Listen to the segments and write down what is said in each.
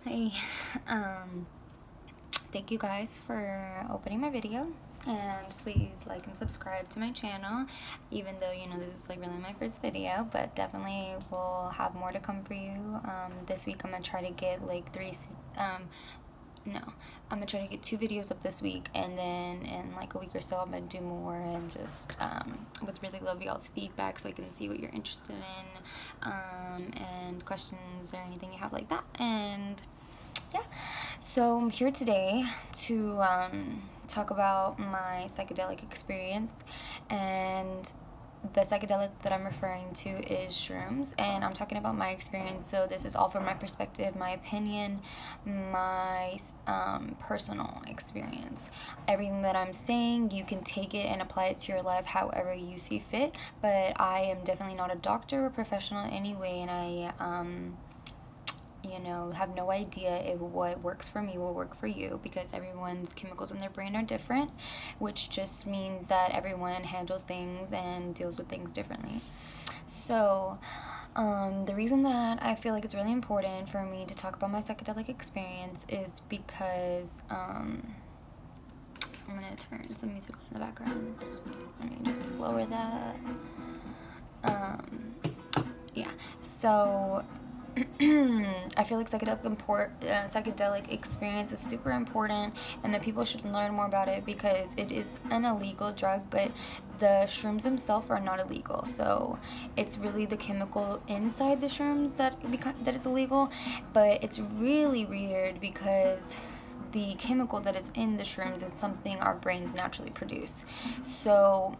Hey, thank you guys for opening my video, and please like and subscribe to my channel, even though this is like really my first video, but definitely will have more to come for you. This week I'm gonna try to get like I'm gonna try to get 2 videos up this week, and then in like a week or so I'm gonna do more, and just would really love y'all's feedback so I can see what you're interested in, and questions or anything you have like that. And yeah, so I'm here today to talk about my psychedelic experience, and the psychedelic that I'm referring to is shrooms, and I'm talking about my experience. So this is all from my perspective, my opinion, my personal experience. Everything that I'm saying, you can take it and apply it to your life however you see fit, but I am definitely not a doctor or professional in any way, and I have no idea if what works for me will work for you, because everyone's chemicals in their brain are different, which just means that everyone handles things and deals with things differently. So the reason that I feel like it's really important for me to talk about my psychedelic experience is because I'm gonna turn some music on in the background. Let me just lower that. Yeah, so I feel like psychedelic experience is super important, and that people should learn more about it, because it is an illegal drug, but the shrooms themselves are not illegal. So it's really the chemical inside the shrooms that is illegal. But it's really weird because the chemical that is in the shrooms is something our brains naturally produce. So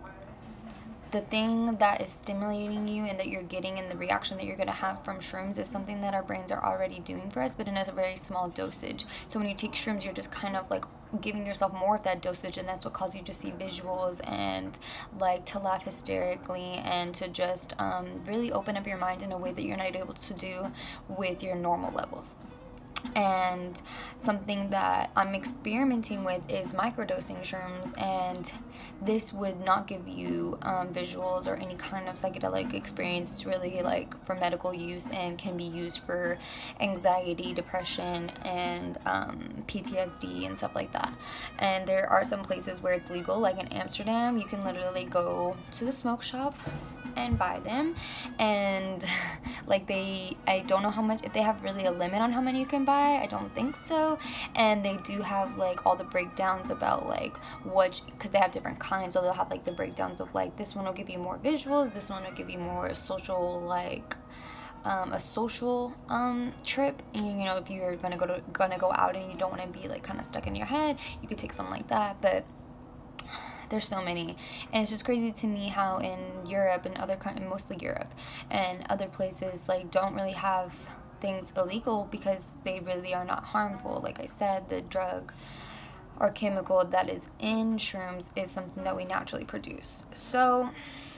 the thing that is stimulating you and that you're getting, and the reaction that you're going to have from shrooms, is something that our brains are already doing for us, but in a very small dosage. So when you take shrooms, you're just kind of like giving yourself more of that dosage, and that's what causes you to see visuals and like to laugh hysterically, and to just really open up your mind in a way that you're not able to do with your normal levels. And something that I'm experimenting with is microdosing shrooms, and this would not give you visuals or any kind of psychedelic experience. It's really like for medical use, and can be used for anxiety, depression, and PTSD and stuff like that. And there are some places where it's legal, like in Amsterdam. You can literally go to the smoke shop and buy them, and like I don't know how much, if they have really a limit on how many you can buy. I don't think so. And they do have like all the breakdowns about like because they have different kinds, so they'll have like the breakdowns of like, this one will give you more visuals, this one will give you more social, like a social trip. And if you're gonna go out and you don't want to be like kind of stuck in your head, you could take something like that. But there's so many, and it's just crazy to me how in Europe and other countries, mostly Europe and other places, like don't really have things illegal, because they really are not harmful. Like I said, the drug or chemical that is in shrooms is something that we naturally produce. So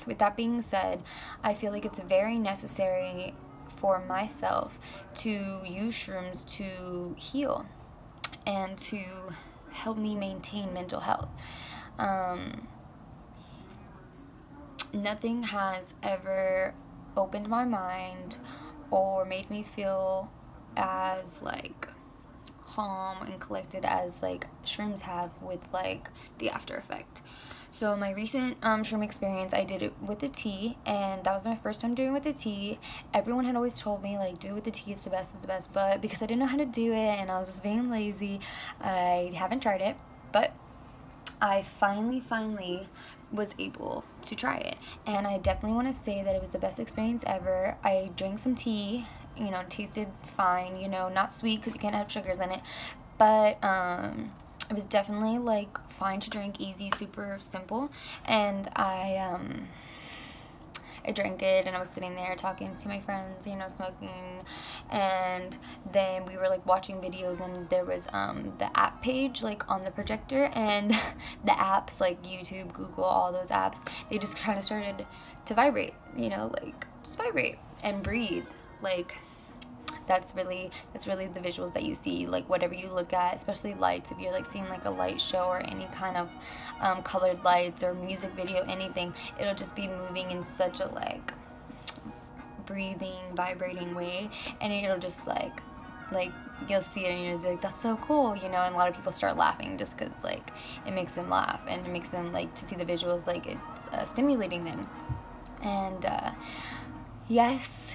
with that being said, I feel like it's very necessary for myself to use shrooms to heal and to help me maintain mental health. Nothing has ever opened my mind or made me feel as like calm and collected as like shrooms have, with like the after effect. So my recent shroom experience, I did it with the tea, and that was my first time doing it with the tea. Everyone had always told me like, do it with the tea, it's the best, but because I didn't know how to do it and I was just being lazy, I haven't tried it. But I finally was able to try it, and I definitely want to say that it was the best experience ever. I drank some tea, it tasted fine, not sweet because you can't have sugars in it, but it was definitely like fine to drink, easy, super simple. And I drank it, and I was sitting there talking to my friends, smoking, and then we were like watching videos, and there was the app page like on the projector, and the apps like YouTube, Google, all those apps, they just kind of started to vibrate, like just vibrate and breathe. Like that's really the visuals that you see, like whatever you look at, especially lights. If you're like seeing like a light show or any kind of colored lights or music video, anything, it'll just be moving in such a like breathing, vibrating way, and it'll just like like, you'll see it and you'll just be like, that's so cool, you know, and a lot of people start laughing just because, like, it makes them laugh, and it makes them, like, to see the visuals, like, it's stimulating them. And yes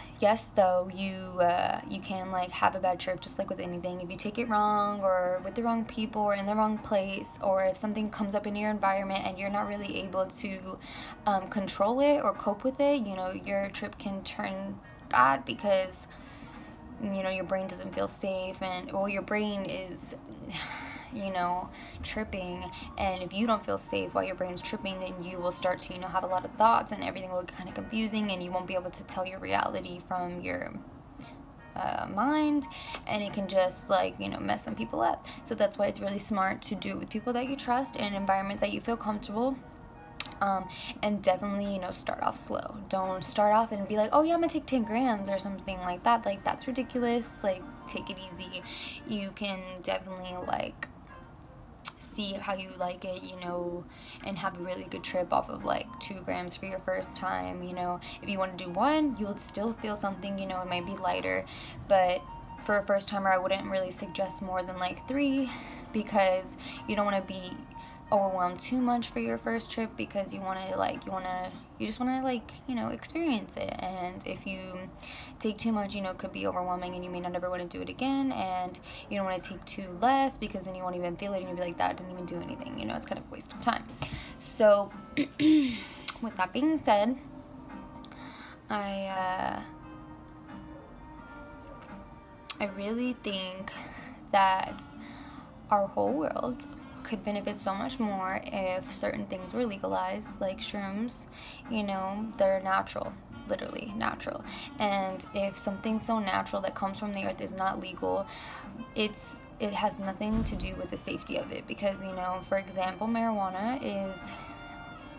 though, you can, like, have a bad trip, just like with anything. If you take it wrong, or with the wrong people, or in the wrong place, or if something comes up in your environment and you're not really able to control it or cope with it, you know, your trip can turn bad, because, you know, your brain doesn't feel safe, and, well, your brain is, you know, tripping, and if you don't feel safe while your brain's tripping, then you will start to, you know, have a lot of thoughts, and everything will get kind of confusing, and you won't be able to tell your reality from your mind, and it can just, like, you know, mess some people up. So that's why it's really smart to do it with people that you trust, in an environment that you feel comfortable. And definitely, you know, start off slow. Don't start off and be like, oh yeah, I'm gonna take 10 grams or something like that. Like, that's ridiculous. Like, take it easy. You can definitely, like, see how you like it, you know, and have a really good trip off of, like, 2 grams for your first time. You know, if you want to do 1, you'll still feel something, you know, it might be lighter, but for a first timer, I wouldn't really suggest more than, like, 3, because you don't want to be overwhelmed too much for your first trip, because you just want to, like, you know, experience it. And if you take too much, you know, it could be overwhelming, and you may not ever want to do it again. And you don't want to take too less, because then you won't even feel it, and you'll be like, that didn't even do anything, you know, it's kind of a waste of time. So with that being said, I really think that our whole world could benefit so much more if certain things were legalized, like shrooms. You know, they're natural, literally natural. And if something so natural that comes from the earth is not legal, it has nothing to do with the safety of it. Because, you know, for example, marijuana is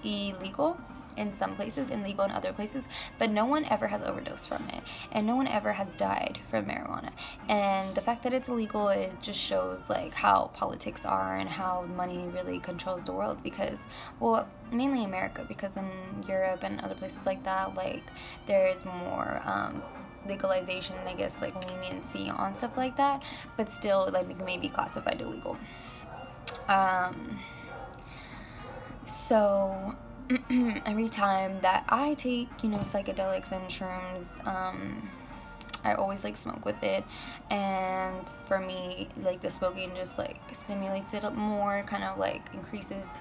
illegal in some places and legal in other places, but no one ever has overdosed from it, and no one ever has died from marijuana. And the fact that it's illegal, it just shows, like, how politics are and how money really controls the world. Because, well, mainly America, because in Europe and other places like that, like, there's more legalization, I guess, like, leniency on stuff like that, but still, like, it may be classified illegal. So every time that I take, you know, psychedelics and shrooms, I always, like, smoke with it, and for me, like, the smoking just, like, stimulates it up more, kind of, like, increases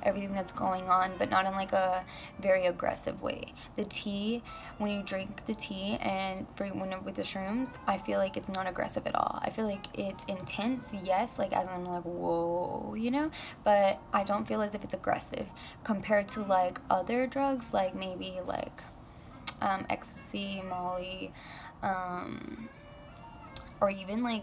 everything that's going on, but not in, like, a very aggressive way. The tea, when you drink the tea and with the shrooms, I feel like it's not aggressive at all. I feel like it's intense, yes, like, as I'm like, whoa, you know, but I don't feel as if it's aggressive compared to, like, other drugs, like maybe, like, ecstasy, Molly, or even, like,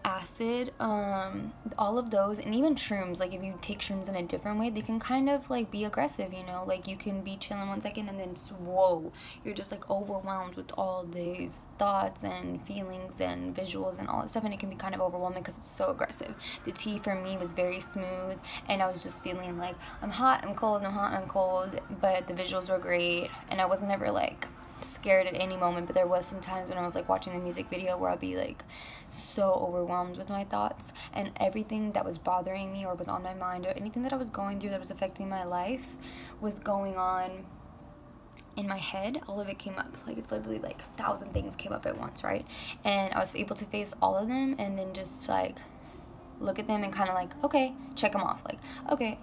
acid, all of those, and even shrooms. Like, if you take shrooms in a different way, they can kind of, like, be aggressive, you know, like, you can be chilling 1 second and then whoa, you're just, like, overwhelmed with all these thoughts and feelings and visuals and all that stuff, and it can be kind of overwhelming because it's so aggressive. The tea for me was very smooth, and I was just feeling like I'm hot, I'm cold, I'm hot, I'm cold, but the visuals were great, and I wasn't ever, like, scared at any moment. But there was some times when I was, like, watching the music video where I'd be, like, so overwhelmed with my thoughts, and everything that was bothering me or was on my mind, or anything that I was going through that was affecting my life was going on in my head. All of it came up. Like, it's literally, like, 1,000 things came up at once, right? And I was able to face all of them, and then just, like, look at them and kind of, like, okay, check them off, like, okay,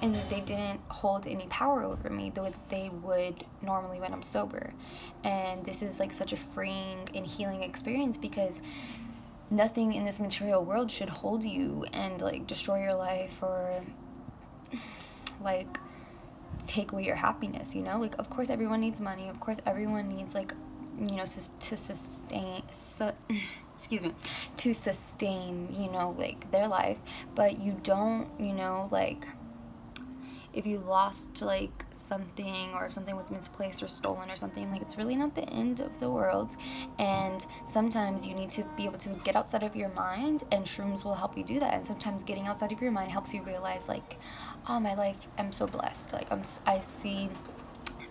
and they didn't hold any power over me the way that they would normally when I'm sober. And this is, like, such a freeing and healing experience, because nothing in this material world should hold you and, like, destroy your life or, like, take away your happiness, you know? Like, of course everyone needs money, of course everyone needs, like, you know, to sustain, you know, like, their life, but you don't, you know, like, if you lost, like, something, or if something was misplaced or stolen or something, like, it's really not the end of the world. And sometimes you need to be able to get outside of your mind, and shrooms will help you do that. And sometimes getting outside of your mind helps you realize, like, oh, my life, I'm so blessed. Like, I see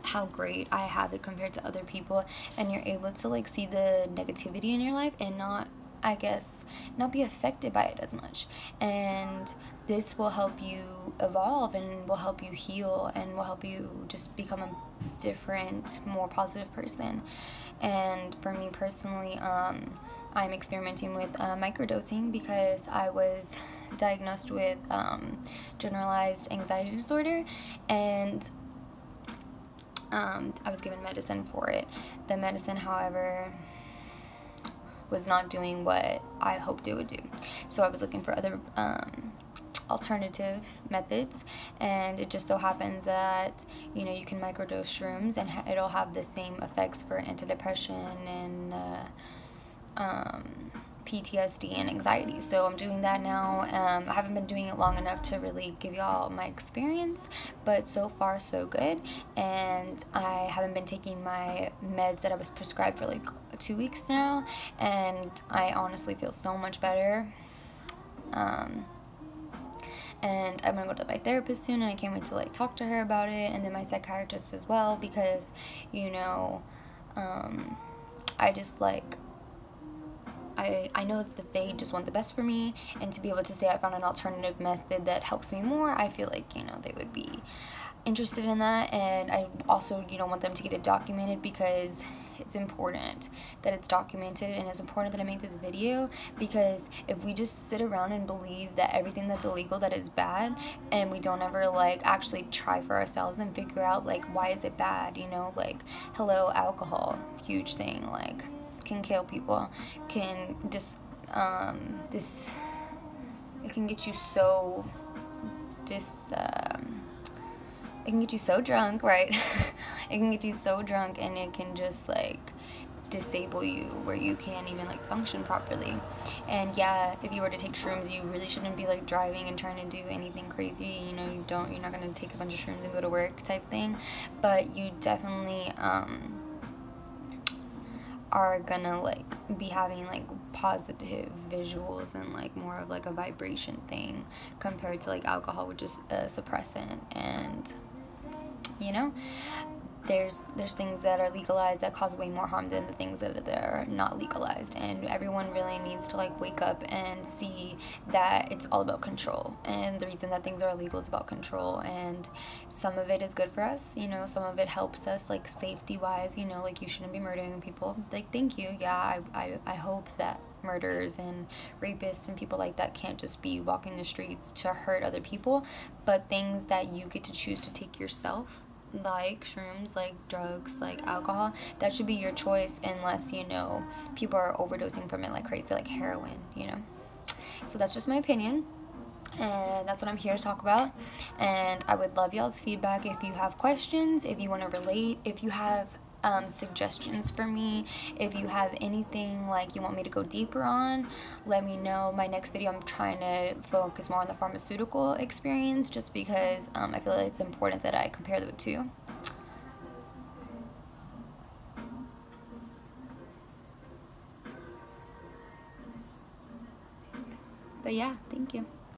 how great I have it compared to other people, and you're able to like see the negativity in your life and not, I guess, not be affected by it as much. And this will help you evolve and will help you heal and will help you just become a different, more positive person. And for me personally, I'm experimenting with microdosing because I was diagnosed with generalized anxiety disorder, and I was given medicine for it. The medicine, however, was not doing what I hoped it would do. So I was looking for other alternative methods, and it just so happens that, you know, you can microdose shrooms and it'll have the same effects for antidepressant and PTSD and anxiety. So I'm doing that now. I haven't been doing it long enough to really give y'all my experience, but so far so good. And I haven't been taking my meds that I was prescribed for like 2 weeks now, and I honestly feel so much better. And I'm gonna go to my therapist soon, and I can't wait to like talk to her about it, and then my psychiatrist as well, because, you know, I just like, I know that they just want the best for me, and to be able to say I found an alternative method that helps me more, I feel like, you know, they would be interested in that. And I also, you know, want them to get it documented, because it's important that it's documented, and it's important that I make this video, because if we just sit around and believe that everything that's illegal, that is bad, and we don't ever like actually try for ourselves and figure out like why is it bad, you know, like, hello, alcohol, huge thing, like, can kill people, can just it can get you so it can get you so drunk, right? It can get you so drunk, and it can just like disable you where you can't even like function properly. And yeah, if you were to take shrooms, you really shouldn't be like driving and trying to do anything crazy, you know. You're not gonna take a bunch of shrooms and go to work type thing, but you definitely are gonna like be having like positive visuals and like more of like a vibration thing compared to like alcohol, which is a suppressant. And, you know, there's things that are legalized that cause way more harm than the things that are not legalized, and everyone really needs to like wake up and see that it's all about control. And the reason that things are illegal is about control, and some of it is good for us, you know, some of it helps us like safety wise, you know, like you shouldn't be murdering people, like, thank you, yeah, I hope that murderers and rapists and people like that can't just be walking the streets to hurt other people, but things that you get to choose to take yourself, like shrooms, like drugs, like alcohol, that should be your choice, unless, you know, people are overdosing from it like crazy, like heroin, you know. So that's just my opinion, and that's what I'm here to talk about. And I would love y'all's feedback. If you have questions, if you want to relate, if you have suggestions for me, if you have anything like you want me to go deeper on, let me know. My next video, I'm trying to focus more on the pharmaceutical experience, just because I feel like it's important that I compare the two. But yeah, thank you.